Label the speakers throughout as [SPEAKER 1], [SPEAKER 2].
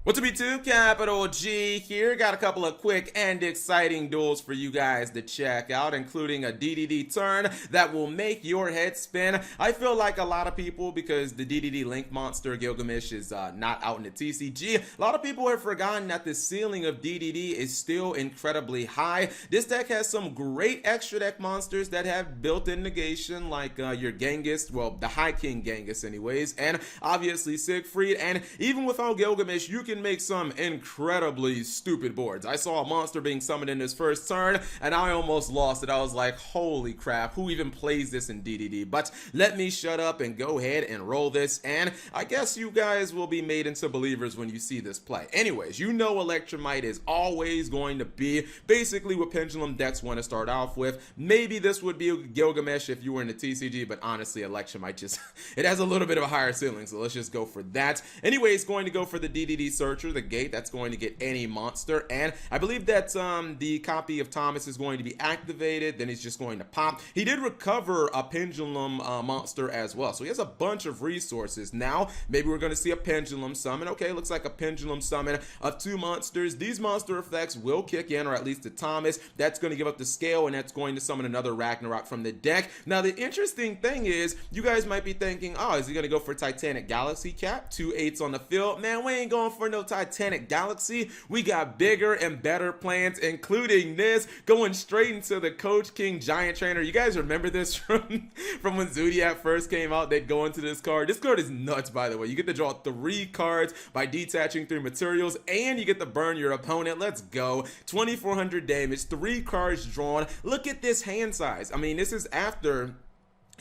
[SPEAKER 1] What's up YouTube, Capital G here. Got a couple of quick and exciting duels for you guys to check out, including a DDD turn that will make your head spin. I feel like a lot of people, because the DDD Link Monster Gilgamesh is not out in the TCG, a lot of people have forgotten that the ceiling of DDD is still incredibly high. This deck has some great extra deck monsters that have built-in negation, like your Genghis, well, the High King Genghis anyways, and obviously Siegfried, and even without Gilgamesh, you can make some incredibly stupid boards. I saw a monster being summoned in his first turn and I almost lost it. I was like, holy crap, who even plays this in DDD? But let me shut up and go ahead and roll this, and I guess you guys will be made into believers when you see this play. Anyways, you know Electromite is always going to be basically what Pendulum decks want to start off with. Maybe this would be Gilgamesh if you were in the TCG, but honestly Electromite just it has a little bit of a higher ceiling, so let's just go for that. Anyways, going to go for the DDD Searcher, the gate that's going to get any monster, and I believe that the copy of Thomas is going to be activated, then he's just going to pop. He did recover a Pendulum monster as well, so he has a bunch of resources. Now maybe we're going to see a Pendulum summon. Okay, looks like a Pendulum summon of 2 monsters. These monster effects will kick in, or at least to Thomas. That's going to give up the scale, and that's going to summon another Ragnarok from the deck. Now the interesting thing is, you guys might be thinking, oh, is he going to go for Titanic Galaxy cap? 2 8s on the field. Man, we ain't going for no Titanic Galaxy. We got bigger and better plans, including this, going straight into the Coach King Giant Trainer. You guys remember this from when Zodiac first came out? They'd go into this card. This card is nuts, by the way. You get to draw 3 cards by detaching 3 materials, and you get to burn your opponent. Let's go. 2400 damage, 3 cards drawn. Look at this hand size. I mean, this is after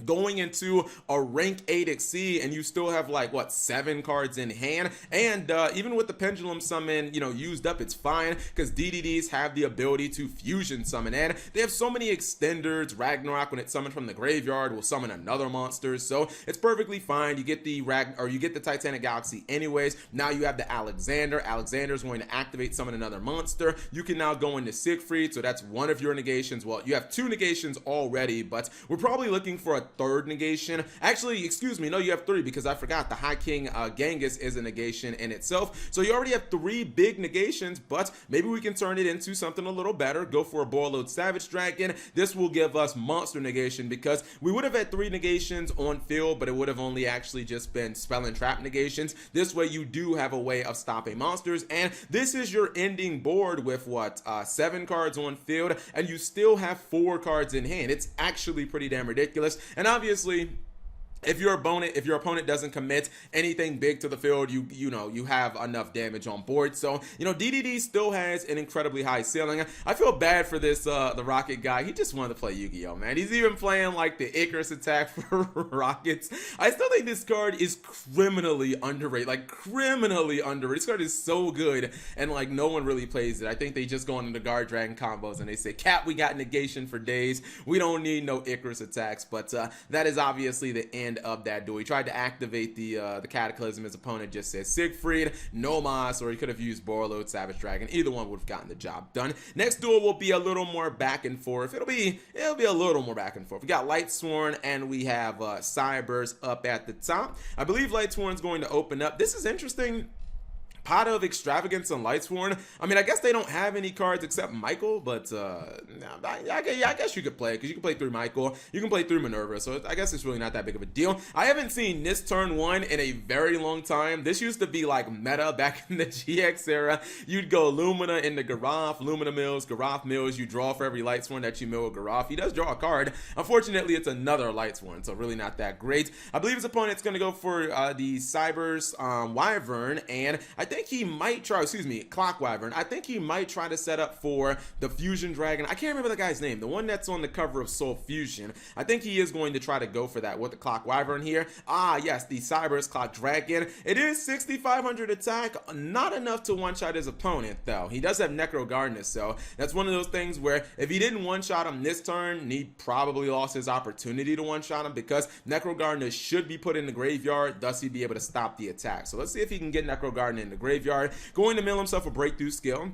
[SPEAKER 1] going into a rank 8 XC, and you still have like what, 7 cards in hand, and even with the Pendulum summon, you know, used up, it's fine because DDDs have the ability to fusion summon, and they have so many extenders. Ragnarok, when it's summoned from the graveyard, will summon another monster, so it's perfectly fine. You get the you get the Titanic Galaxy anyways. Now you have the Alexander. Alexander is going to activate, summon another monster. You can now go into Siegfried, so that's one of your negations. Well, you have 2 negations already, but we're probably looking for a 3rd negation. Actually, excuse me, no, you have 3, because I forgot the High King Genghis is a negation in itself. So you already have 3 big negations, but maybe we can turn it into something a little better. Go for a Borreload Savage Dragon. This will give us monster negation, because we would have had 3 negations on field, but it would have only actually just been spell and trap negations. This way you do have a way of stopping monsters, and this is your ending board with what, 7 cards on field, and you still have 4 cards in hand. It's actually pretty damn ridiculous. And obviously, if your opponent doesn't commit anything big to the field, you know you have enough damage on board. So you know DDD still has an incredibly high ceiling. I feel bad for this the Rocket guy. He just wanted to play Yu-Gi-Oh, man. He's even playing like the Icarus attack for Rockets. I still think this card is criminally underrated, like criminally underrated. This card is so good, and like no one really plays it. I think they just go into the Guard Dragon combos and they say, "Cap, we got negation for days. We don't need no Icarus attacks." But that is obviously the end of that duel. He tried to activate the Cataclysm. His opponent just said Siegfried, no Mas, or he could have used Borreload Savage Dragon. Either one would have gotten the job done. Next duel will be a little more back and forth. It'll be a little more back and forth. We got Lightsworn and we have Cybers up at the top. I believe Lightsworn's going to open up. This is interesting. Pot of Extravagance and Lightsworn. I mean, I guess they don't have any cards except Michael, but I guess you could play it, because you can play through Michael, you can play through Minerva, so I guess it's really not that big of a deal. I haven't seen this turn 1 in a very long time. This used to be like meta back in the GX era. You'd go Lumina into Garaf, Lumina mills, Garaf mills, you draw for every Lightsworn that you mill with Garaf. He does draw a card. Unfortunately, it's another Lightsworn, so really not that great. I believe his opponent's going to go for the Cybers Wyvern, and I think he might try, Clock Wyvern. I think he might try to set up for the Fusion Dragon. I can't remember the guy's name, the one that's on the cover of Soul Fusion. I think he is going to try to go for that with the Clock Wyvern here. Ah, yes, the Cybers Clock Dragon. It is 6,500 attack, not enough to one-shot his opponent, though. He does have Necro Gardener, so that's one of those things where if he didn't one-shot him this turn, he probably lost his opportunity to one-shot him, because Necro Gardener should be put in the graveyard, thus he'd be able to stop the attack. So let's see if he can get Necro Gardener in the graveyard. Going to mill himself a Breakthrough Skill.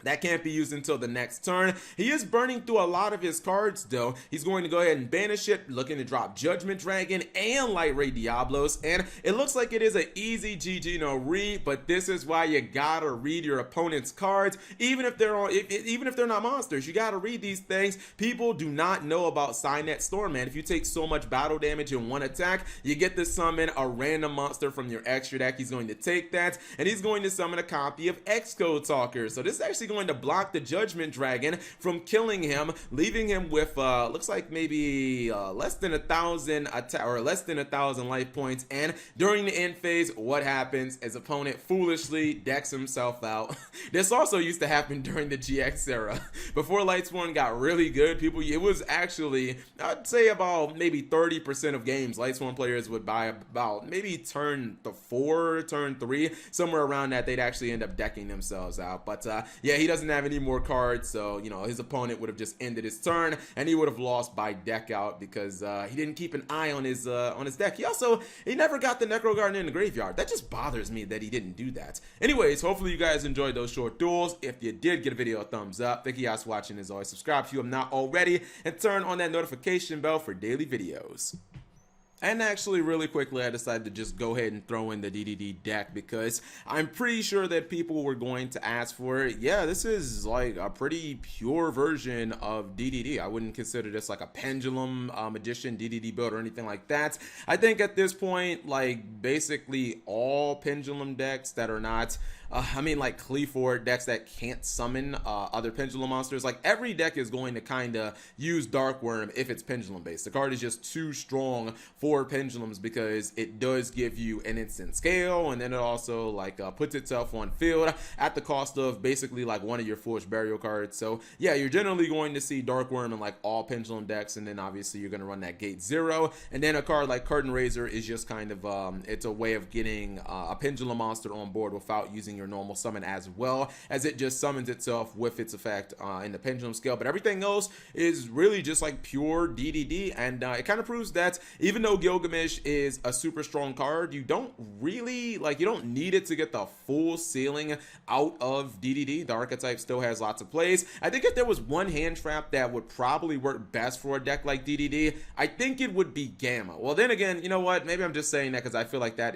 [SPEAKER 1] That can't be used until the next turn. He is burning through a lot of his cards, though. He's going to go ahead and banish it, looking to drop Judgment Dragon and Light Ray Diablos. And it looks like it is an easy GG no read, but this is why you gotta read your opponent's cards, even if they're not monsters. You gotta read these things. People do not know about Signet Storm, man. If you take so much battle damage in one attack, you get to summon a random monster from your extra deck. He's going to take that, and he's going to summon a copy of Xcode Talker. So this is actually going to block the Judgment Dragon from killing him, leaving him with looks like maybe less than 1,000 attack or less than 1,000 life points. And during the end phase, what happens? His opponent foolishly decks himself out. This also used to happen during the GX era. Before Lightsworn got really good, it was actually, I'd say about maybe 30% of games Lightsworn players would buy about maybe turn 4, turn 3, somewhere around that. They'd actually end up decking themselves out. But yeah, he doesn't have any more cards, so you know his opponent would have just ended his turn and he would have lost by deck out because he didn't keep an eye on his deck. He never got the Necro Garden in the graveyard. That just bothers me that he didn't do that. Anyways, hopefully you guys enjoyed those short duels. If you did, give a video a thumbs up. Thank you guys for watching. As always, subscribe if you have not already and turn on that notification bell for daily videos. And actually, really quickly, I decided to just go ahead and throw in the DDD deck because I'm pretty sure that people were going to ask for it. Yeah, this is like a pretty pure version of DDD. I wouldn't consider this like a Pendulum Magician DDD build or anything like that. I think at this point, like basically all Pendulum decks that are not like Cleaford decks that can't summon other Pendulum monsters, like every deck is going to kind of use Darkworm if it's Pendulum based. The card is just too strong for Pendulums because it does give you an instant scale, and then it also like puts itself on field at the cost of basically like one of your Foolish Burial cards. So yeah, you're generally going to see Darkworm in like all Pendulum decks, and then obviously you're going to run that Gate 0, and then a card like Curtain Raiser is just kind of it's a way of getting a Pendulum monster on board without using your normal summon, as well as it just summons itself with its effect in the Pendulum scale. But everything else is really just like pure DDD, and it kind of proves that even though Gilgamesh is a super strong card, you don't need it to get the full ceiling out of DDD. The archetype still has lots of plays. I think if there was one hand trap that would probably work best for a deck like DDD, I think it would be Gamma. Well, then again, you know what, maybe I'm just saying that because I feel like that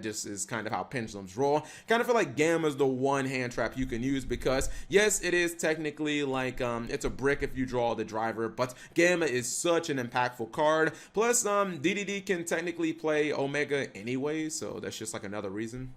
[SPEAKER 1] just is kind of how Pendulums roll. Kind of feel like Gamma is the one hand trap you can use because yes, it is technically like it's a brick if you draw the driver, but Gamma is such an impactful card. Plus DDD can technically play Omega anyway, so that's just like another reason.